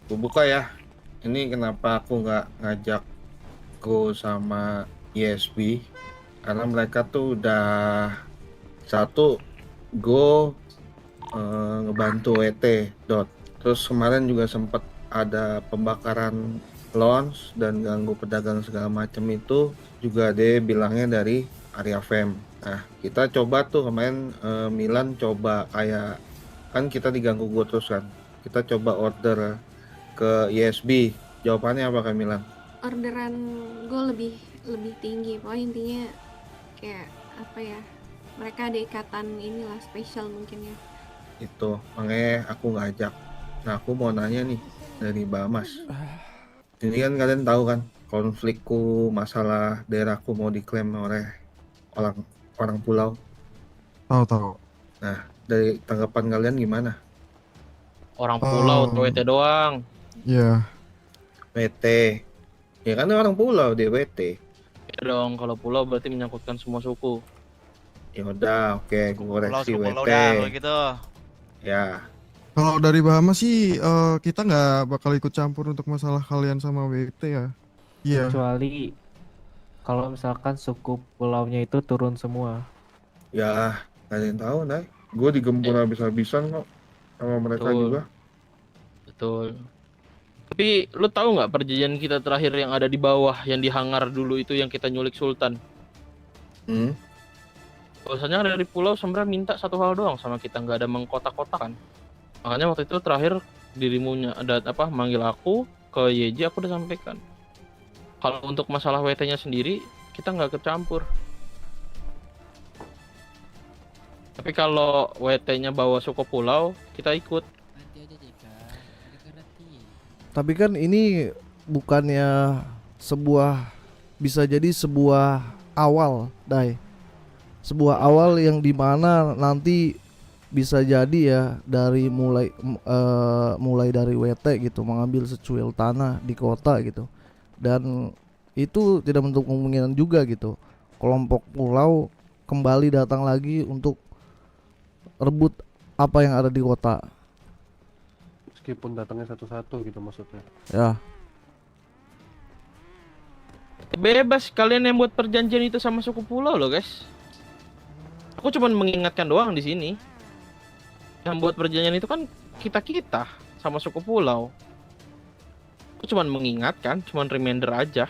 Gue buka ya. Ini kenapa aku nggak ngajak Go sama ESB? Karena mereka tuh udah satu Go ngebantu WT dot. Terus kemarin juga sempat ada pembakaran launch dan ganggu pedagang segala macam itu juga dia bilangnya dari Area Fem. Nah, kita coba tuh kemarin Milan coba kayak kan kita diganggu gue terus kan. Kita coba order ke ISB. Jawabannya apa Kak Milan? Orderan gue lebih lebih tinggi, pokoknya intinya kayak apa ya, mereka ada ikatan inilah spesial mungkin ya. Itu makanya aku nggak ajak. Nah, aku mau nanya nih dari Bamas. Ini kan kalian tahu kan konflikku masalah daerahku mau diklaim oleh orang orang pulau. Tahu tahu. Nah, dari tanggapan kalian gimana? Orang pulau atau WT Em, doang. ya, WT. Ya kan orang pulau dia WT. Ya dong, kalau pulau berarti menyangkutkan semua suku. Ya udah, oke, aku koreksi Suku pulau WT. dah kalau gitu. Ya, kalau dari Bahamas sih kita nggak bakal ikut campur untuk masalah kalian sama WT ya. Iya. Kecuali kalau misalkan suku pulaunya itu turun semua. ya, gak ada yang tahu, Nay. Gue digempur Eh, habis-habisan kok sama mereka betul, juga. betul. Tapi lu tahu nggak perjanjian kita terakhir yang ada di bawah, yang di hangar dulu itu yang kita nyulik Sultan? Hmm. Bahwasanya dari pulau sebenarnya minta satu hal doang sama kita, nggak ada mengkotak-kotakan. Makanya waktu itu terakhir dirimu ada apa manggil aku ke YJ, aku udah sampaikan. Kalau untuk masalah WT-nya sendiri, kita nggak kecampur. Tapi kalau WT-nya bawa suku pulau, kita ikut. Tapi kan ini bukannya sebuah bisa jadi sebuah awal, Dai. Sebuah awal yang dimana nanti bisa jadi ya dari mulai dari WT gitu mengambil secuil tanah di kota gitu. Dan itu tidak menutup kemungkinan juga gitu. Kelompok pulau kembali datang lagi untuk rebut apa yang ada di kota. Meskipun datangnya satu-satu gitu maksudnya. Ya, Bebas kalian yang buat perjanjian itu sama suku pulau loh, guys. Aku cuma mengingatkan doang di sini. Yang buat perjanjian itu kan kita-kita sama suku pulau. Aku cuma mengingatkan, cuma reminder aja.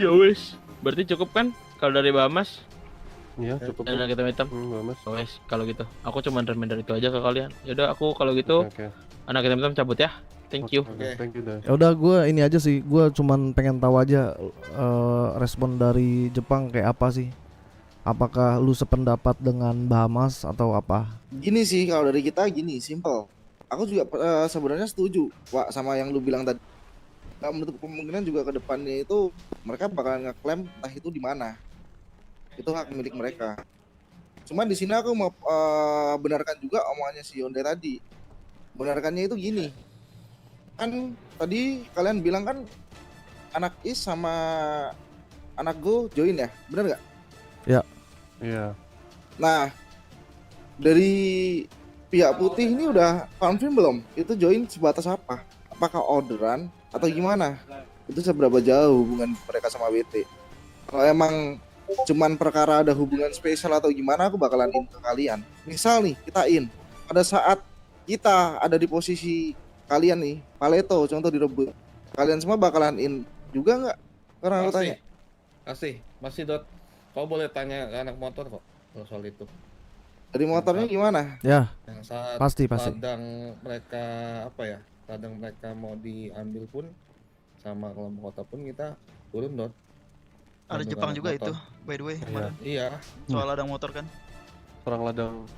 Ya wes, berarti cukup kan kalau dari Bamas Iya, cukup. dan anak hitam-hitam. Mas. Ya wes, kalau gitu. Aku cuma reminder itu aja ke kalian. Yaudah, aku kalau gitu Oke. anak hitam-hitam cabut ya. Thank you. Oke, thank you, Dai. ya udah gue ini aja sih, gue cuman pengen tahu aja respon dari Jepang kayak apa sih. Apakah lu sependapat dengan Bahamas atau apa? Gini sih kalau dari kita gini, simple. Aku juga sebenarnya setuju, Wak, sama yang lu bilang tadi. Nggak menutup kemungkinan juga ke depannya itu mereka bakalan ngeklaim entah itu di mana. Itu hak milik mereka. Cuman di sini aku mau benarkan juga omongannya si Yonde tadi. Benarkannya itu gini. Kan tadi kalian bilang kan anak Is sama anak Go join ya, bener nggak? Iya. Nah, dari pihak putih ini udah confirm belum? Itu join sebatas apa? Apakah orderan atau gimana? Itu seberapa jauh hubungan mereka sama WT? Kalau emang cuman perkara ada hubungan spesial atau gimana, aku bakalan in ke kalian. Misal nih, kita in. Pada saat kita ada di posisi kalian nih, Paleto contoh direbut. Kalian semua bakalan in juga nggak? Karena aku tanya. Masih Dot. Kau boleh tanya ke anak motor kok kalau soal itu. Dari motornya gimana? Ya, Yang saat pasti. ladang mereka ladang mereka mau diambil pun sama kelompok kota pun kita turun Dot. Ada Bantu Jepang anak juga motor. itu, by the way, Iya. kemarin. Iya. Soal ladang motor kan.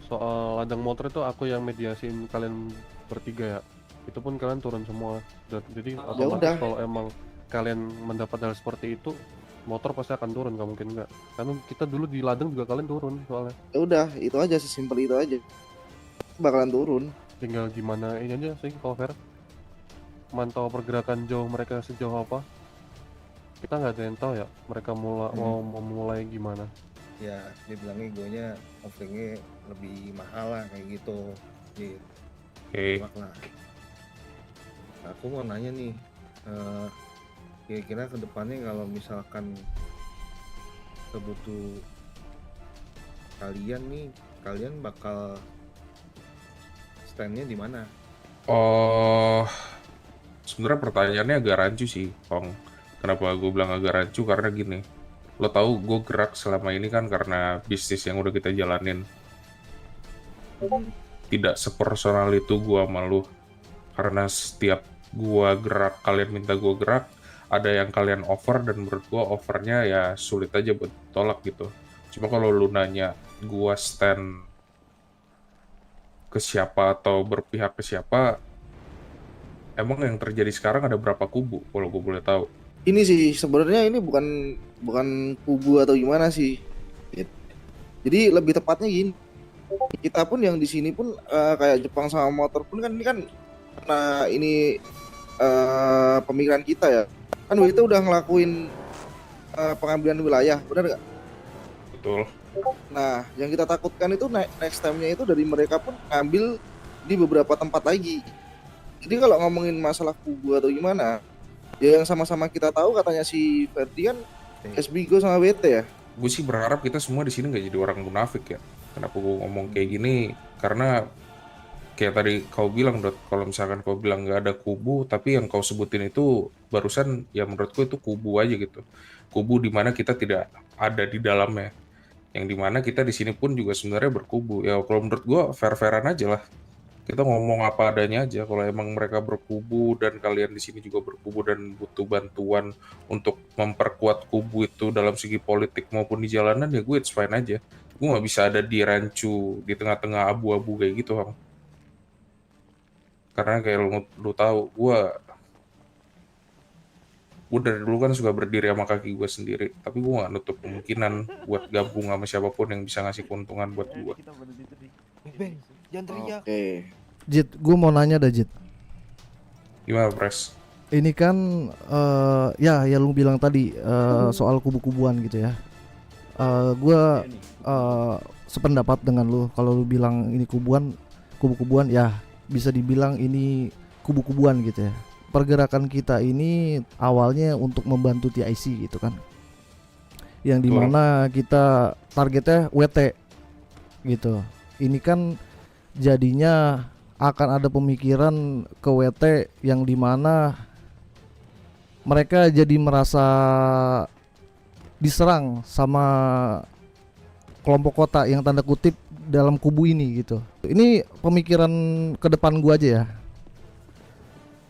Soal ladang motor itu aku yang mediasiin kalian bertiga ya. Itu pun kalian turun semua. Jadi udah. otomatis kalau emang kalian mendapat hal seperti itu, motor pasti akan turun, nggak mungkin nggak. Karena kita dulu di ladang juga kalian turun soalnya. Ya udah, itu aja, sesimpel itu aja. Bakalan turun. Tinggal gimana ini aja sih kalau fair. Mantau pergerakan jauh mereka sejauh apa. Kita nggak ada yang tahu ya mereka mau memulai gimana. Ya, dia bilangnya gonya offering-nya lebih mahal lah kayak gitu. Gitu. Oke. Lah. Aku mau nanya nih, eh, kira-kira kedepannya kalau misalkan kebutuh kalian nih, kalian bakal standnya di mana? Oh, sebenarnya pertanyaannya agak rancu sih, Kong. Kenapa gue bilang agak rancu? Karena gini, lo tahu gue gerak selama ini kan karena bisnis yang udah kita jalanin. Tidak sepersonal itu gue sama lu. Karena setiap gue gerak, kalian minta gue gerak, ada yang kalian offer dan menurut gue offernya ya sulit aja buat tolak gitu. Cuma kalau lu nanya gue stand ke siapa atau berpihak ke siapa, emang yang terjadi sekarang ada berapa kubu kalau gue boleh tahu? Ini sih sebenarnya ini bukan bukan kubu atau gimana sih. Jadi lebih tepatnya gini. Kita pun yang di sini pun kayak Jepang sama motor pun kan ini kan karena ini pemikiran kita ya. Kan WT udah ngelakuin pengambilan wilayah, benar nggak? Betul. Nah, yang kita takutkan itu next time-nya itu dari mereka pun ngambil di beberapa tempat lagi. Jadi kalau ngomongin masalah kubu atau gimana, ya yang sama-sama kita tahu katanya si Ferdian SBGO sama WT ya. Gue sih berharap kita semua di sini nggak jadi orang munafik ya. Kenapa gue ngomong kayak gini? Karena kayak tadi kau bilang, Dot, kalau misalkan kau bilang nggak ada kubu, tapi yang kau sebutin itu barusan ya menurutku itu kubu aja gitu. Kubu di mana kita tidak ada di dalamnya. Yang dimana kita di sini pun juga sebenarnya berkubu. Ya kalau menurut gue fair-fairan aja lah. Kita ngomong apa adanya aja. Kalau emang mereka berkubu dan kalian di sini juga berkubu dan butuh bantuan untuk memperkuat kubu itu dalam segi politik maupun di jalanan, ya gue it's fine aja. Gue nggak bisa ada di rancu di tengah-tengah abu-abu kayak gitu, Bang. Karena kayak lu tahu, gue dari dulu kan suka berdiri sama kaki gue sendiri, tapi gue nggak nutup kemungkinan buat gabung sama siapapun yang bisa ngasih keuntungan buat gue. Oke. Jit, gue mau nanya dah Jit. Gimana, Pres? Ini kan ya lu bilang tadi soal kubu-kubuan gitu ya. Gue sependapat dengan lu kalau lu bilang ini kubu-kubuan ya bisa dibilang ini kubu-kubuan gitu ya. Pergerakan kita ini awalnya untuk membantu TIC gitu kan, yang dimana kita targetnya WT gitu. Ini kan jadinya akan ada pemikiran ke WT yang dimana mereka jadi merasa diserang sama kelompok kota yang tanda kutip dalam kubu ini gitu. Ini pemikiran ke depan gua aja ya.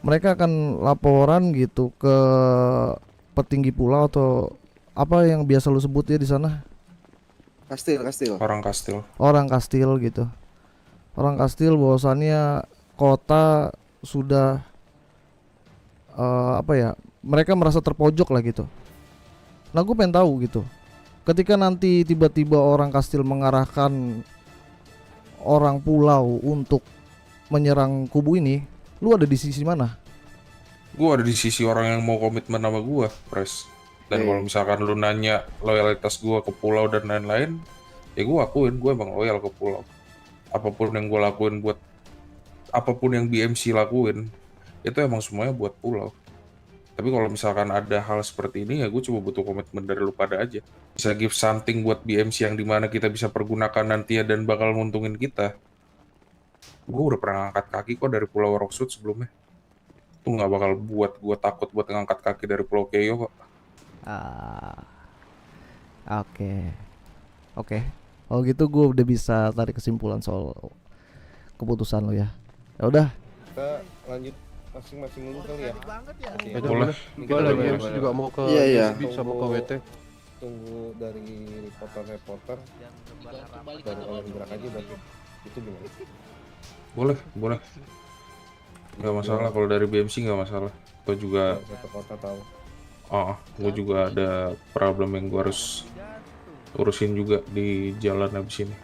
Mereka akan laporan gitu ke petinggi pulau atau apa yang biasa lu sebut ya di sana? Kastil. Orang kastil gitu. Orang kastil bahwasannya kota sudah mereka merasa terpojok lah gitu. Nah gue pengen tahu gitu, ketika nanti tiba-tiba orang kastil mengarahkan orang pulau untuk menyerang kubu ini, lu ada di sisi mana? Gue ada di sisi orang yang mau komitmen sama gue, Pres. Dan kalau misalkan lu nanya loyalitas gue ke pulau dan lain-lain, ya gue akuin gue emang loyal ke pulau. Apapun yang gue lakuin apapun yang BMC lakuin, itu emang semuanya buat pulau. Tapi kalau misalkan ada hal seperti ini, ya gue cuma butuh komitmen dari lu pada aja. Bisa give something buat BMC yang dimana kita bisa pergunakan nantinya dan bakal nguntungin kita. Gue udah pernah ngangkat kaki kok dari Pulau Rocksuit sebelumnya. Itu nggak bakal buat gue takut buat ngangkat kaki dari Pulau Keio kok. Oke. Kalau gitu gue udah bisa tarik kesimpulan soal keputusan lo ya. Ya udah. Kita lanjut masing-masing dulu kali ya. Boleh. Gue lagi juga mau ke Iya. SB sama ke WT. Tunggu dari reporter baru kalian gerak aja berarti. Itu gimana? Boleh. Nggak masalah kalau dari BMC nggak masalah. Gue juga Satu kota tahu. gue juga ada problem yang gue harus urusin juga di jalan abis ini.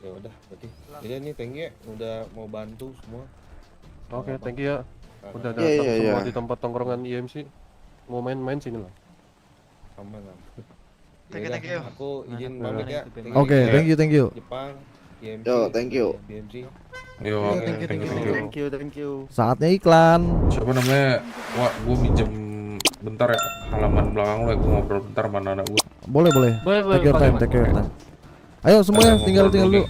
Ya udah berarti. Jadi ini thank you ya, udah mau bantu semua. Oke, thank you ya. Udah Iya, datang iya, semua iya. di tempat tongkrongan IMC. Mau main-main sini lah. Aman lah. Thank you, Yaudah, thank you. Aku izin pamit ya. Oke, thank you. Jepang, IMC, Yo, thank you. BMC. Yo, Thank you, thank you. Saatnya iklan. Siapa namanya? Wah, gue minjem bentar ya halaman belakang lo ya, gue ngobrol bentar sama anak gue. Boleh. Boleh, Take your time. Ayo semuanya tinggal dulu.